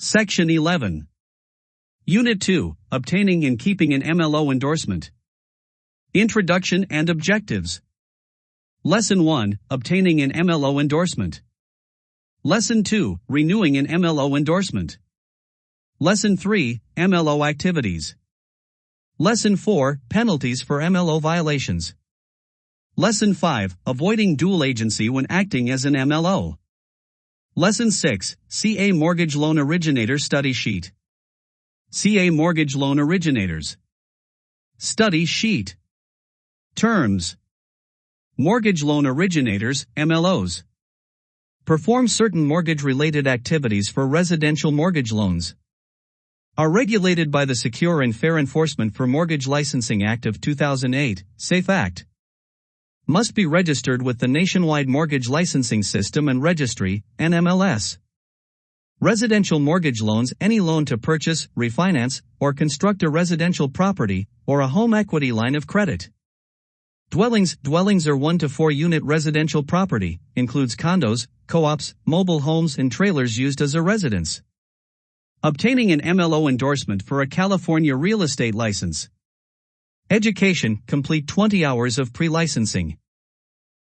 Section 11. Unit 2, Obtaining and Keeping an MLO Endorsement. Introduction and Objectives. Lesson 1, Obtaining an MLO Endorsement. Lesson 2, Renewing an MLO Endorsement. Lesson 3, MLO Activities. Lesson 4, Penalties for MLO Violations. Lesson 5, Avoiding Dual Agency when acting as an MLO. Lesson 6, CA Mortgage Loan Originator Study Sheet. CA Mortgage Loan Originators. Study Sheet. Terms. Mortgage Loan Originators, MLOs. Perform certain mortgage-related activities for residential mortgage loans. Are regulated by the Secure and Fair Enforcement for Mortgage Licensing Act of 2008, SAFE Act. Must be registered with the Nationwide Mortgage Licensing System and Registry, NMLS. Residential mortgage loans: any loan to purchase, refinance, or construct a residential property, or a home equity line of credit. Dwellings are 1 to 4 unit residential property, includes condos, co-ops, mobile homes and trailers used as a residence. Obtaining an MLO endorsement for a California real estate license. Education: complete 20 hours of pre-licensing.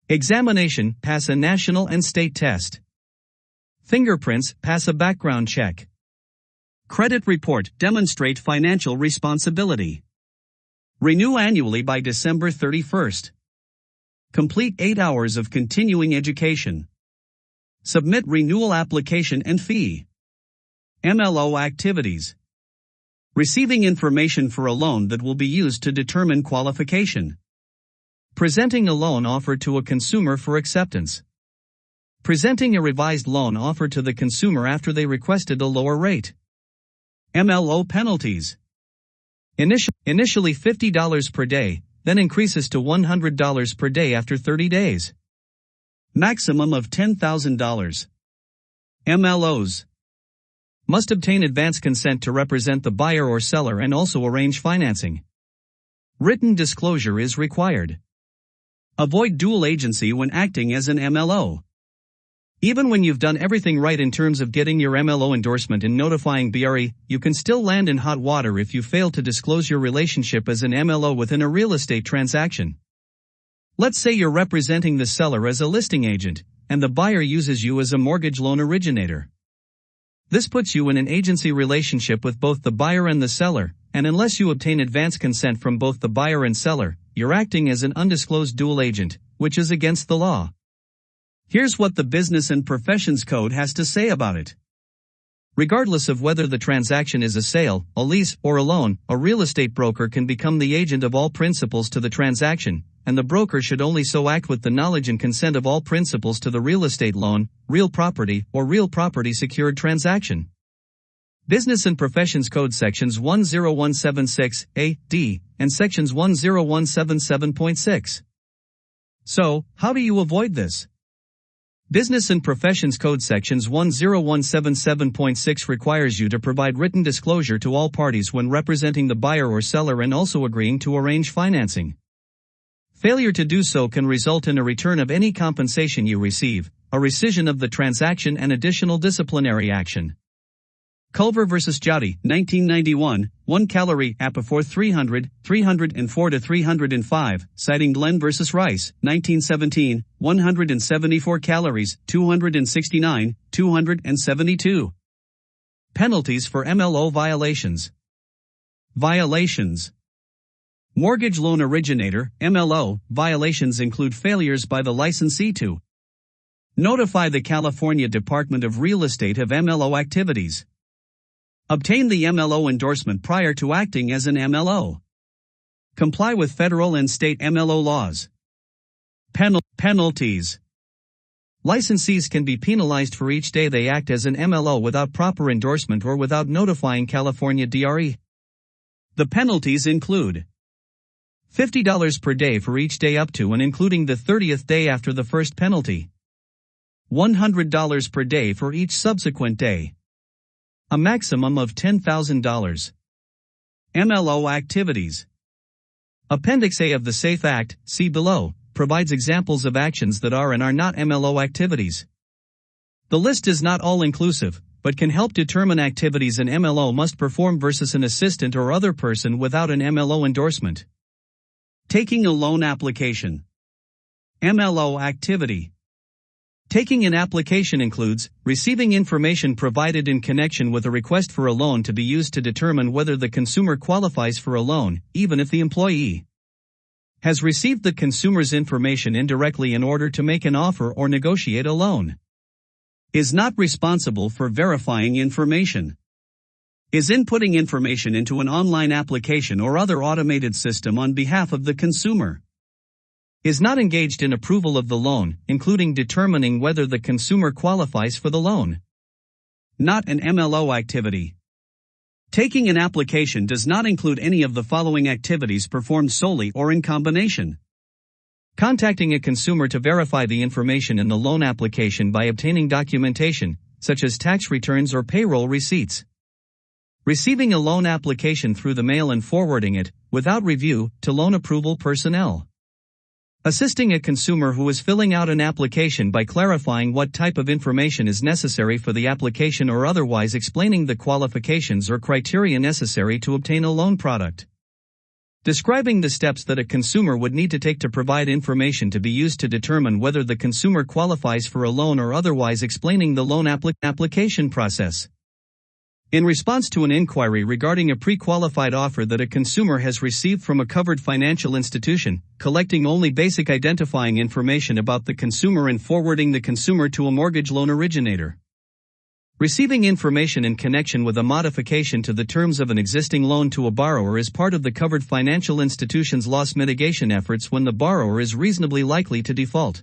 Examination: pass a national and state test. Fingerprints: pass a background check. Credit report: demonstrate financial responsibility. Renew annually by December 31st. Complete 8 hours of continuing education. Submit renewal application and fee. MLO activities. Receiving information for a loan that will be used to determine qualification. Presenting a loan offer to a consumer for acceptance. Presenting a revised loan offer to the consumer after they requested a lower rate. MLO penalties. Initially $50 per day, then increases to $100 per day after 30 days. Maximum of $10,000. MLOs. Must obtain advance consent to represent the buyer or seller and also arrange financing. Written disclosure is required. Avoid dual agency when acting as an MLO. Even when you've done everything right in terms of getting your MLO endorsement and notifying BRE, you can still land in hot water if you fail to disclose your relationship as an MLO within a real estate transaction. Let's say you're representing the seller as a listing agent, and the buyer uses you as a mortgage loan originator. This puts you in an agency relationship with both the buyer and the seller, and unless you obtain advance consent from both the buyer and seller, you're acting as an undisclosed dual agent, which is against the law. Here's what the Business and Professions Code has to say about it. Regardless of whether the transaction is a sale, a lease, or a loan, a real estate broker can become the agent of all principals to the transaction, and the broker should only so act with the knowledge and consent of all principals to the real estate loan, real property, or real property secured transaction. Business and Professions Code Sections 10176 A, D, and Sections 10177.6. So, how do you avoid this? Business and Professions Code Sections 10177.6 requires you to provide written disclosure to all parties when representing the buyer or seller and also agreeing to arrange financing. Failure to do so can result in a return of any compensation you receive, a rescission of the transaction and additional disciplinary action. Culver v. Jowdy, 1991, 1 calorie Apifor 300, 304-305, citing Glenn v. Rice, 1917, 174 calories, 269, 272. Penalties for MLO violations. Violations. Mortgage loan originator, MLO, violations include failures by the licensee to notify the California Department of Real Estate of MLO activities. Obtain the MLO endorsement prior to acting as an MLO. Comply with federal and state MLO laws. Penalties. Licensees can be penalized for each day they act as an MLO without proper endorsement or without notifying California DRE. The penalties include $50 per day for each day up to and including the 30th day after the first penalty. $100 per day for each subsequent day. A maximum of $10,000. MLO activities. Appendix A of the SAFE Act, see below, provides examples of actions that are and are not MLO activities. The list is not all-inclusive, but can help determine activities an MLO must perform versus an assistant or other person without an MLO endorsement. Taking a loan application. MLO activity. Taking an application includes receiving information provided in connection with a request for a loan to be used to determine whether the consumer qualifies for a loan, even if the employee has received the consumer's information indirectly in order to make an offer or negotiate a loan. Is not responsible for verifying information. Is inputting information into an online application or other automated system on behalf of the consumer. Is not engaged in approval of the loan, including determining whether the consumer qualifies for the loan. Not an MLO activity. Taking an application does not include any of the following activities performed solely or in combination. Contacting a consumer to verify the information in the loan application by obtaining documentation, such as tax returns or payroll receipts. Receiving a loan application through the mail and forwarding it, without review, to loan approval personnel. Assisting a consumer who is filling out an application by clarifying what type of information is necessary for the application or otherwise explaining the qualifications or criteria necessary to obtain a loan product. Describing the steps that a consumer would need to take to provide information to be used to determine whether the consumer qualifies for a loan or otherwise explaining the loan application process. In response to an inquiry regarding a pre-qualified offer that a consumer has received from a covered financial institution, collecting only basic identifying information about the consumer and forwarding the consumer to a mortgage loan originator. Receiving information in connection with a modification to the terms of an existing loan to a borrower is part of the covered financial institution's loss mitigation efforts when the borrower is reasonably likely to default.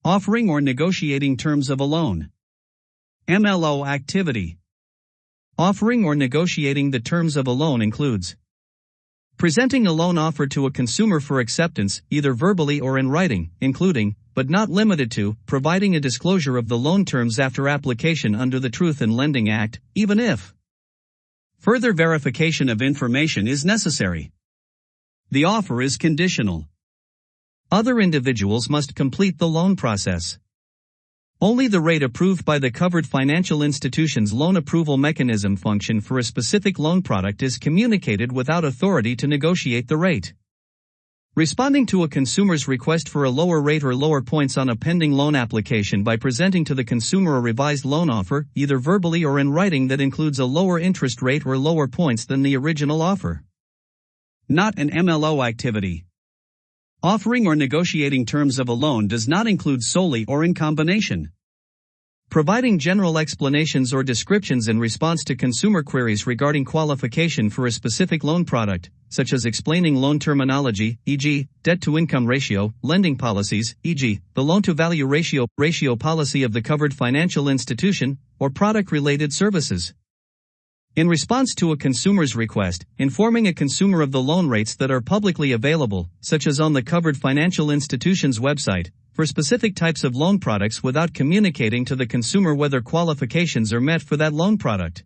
Offering or negotiating terms of a loan. MLO activity. Offering or negotiating the terms of a loan includes presenting a loan offer to a consumer for acceptance, either verbally or in writing, including, but not limited to, providing a disclosure of the loan terms after application under the Truth in Lending Act, even if further verification of information is necessary. The offer is conditional. Other individuals must complete the loan process. Only the rate approved by the covered financial institution's loan approval mechanism function for a specific loan product is communicated without authority to negotiate the rate. Responding to a consumer's request for a lower rate or lower points on a pending loan application by presenting to the consumer a revised loan offer, either verbally or in writing, that includes a lower interest rate or lower points than the original offer. Not an MLO activity. Offering or negotiating terms of a loan does not include solely or in combination. Providing general explanations or descriptions in response to consumer queries regarding qualification for a specific loan product, such as explaining loan terminology, e.g., debt-to-income ratio, lending policies, e.g., the loan-to-value ratio policy of the covered financial institution, or product-related services. In response to a consumer's request, informing a consumer of the loan rates that are publicly available, such as on the covered financial institution's website, for specific types of loan products without communicating to the consumer whether qualifications are met for that loan product.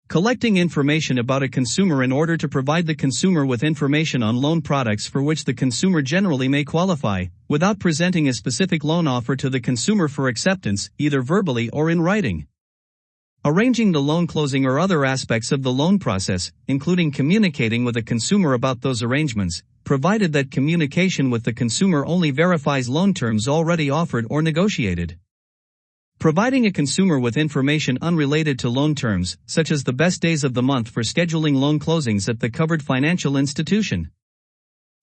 Collecting information about a consumer in order to provide the consumer with information on loan products for which the consumer generally may qualify, without presenting a specific loan offer to the consumer for acceptance, either verbally or in writing. Arranging the loan closing or other aspects of the loan process, including communicating with a consumer about those arrangements, provided that communication with the consumer only verifies loan terms already offered or negotiated. Providing a consumer with information unrelated to loan terms, such as the best days of the month for scheduling loan closings at the covered financial institution.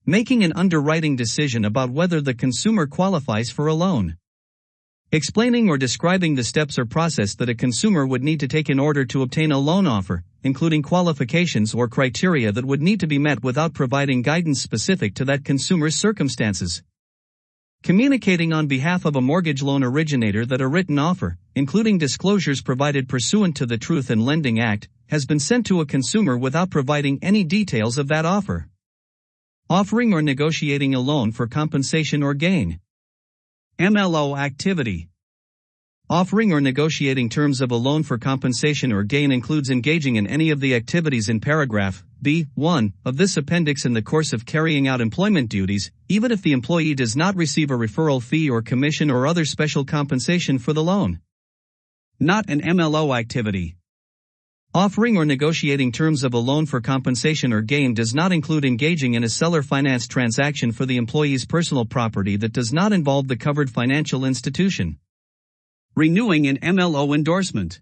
Making an underwriting decision about whether the consumer qualifies for a loan. Explaining or describing the steps or process that a consumer would need to take in order to obtain a loan offer, including qualifications or criteria that would need to be met without providing guidance specific to that consumer's circumstances. Communicating on behalf of a mortgage loan originator that a written offer, including disclosures provided pursuant to the Truth in Lending Act, has been sent to a consumer without providing any details of that offer. Offering or negotiating a loan for compensation or gain. MLO activity. Offering or negotiating terms of a loan for compensation or gain includes engaging in any of the activities in paragraph B1 of this appendix in the course of carrying out employment duties, even if the employee does not receive a referral fee or commission or other special compensation for the loan. not an MLO activity. Offering or negotiating terms of a loan for compensation or gain does not include engaging in a seller finance transaction for the employee's personal property that does not involve the covered financial institution. Renewing an MLO endorsement.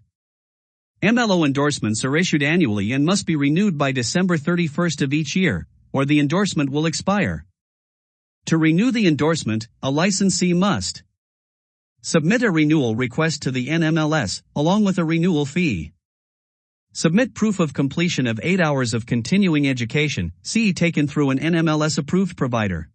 MLO endorsements are issued annually and must be renewed by December 31st of each year, or the endorsement will expire. To renew the endorsement, a licensee must submit a renewal request to the NMLS, along with a renewal fee. Submit proof of completion of 8 hours of continuing education, CE taken through an NMLS-approved provider.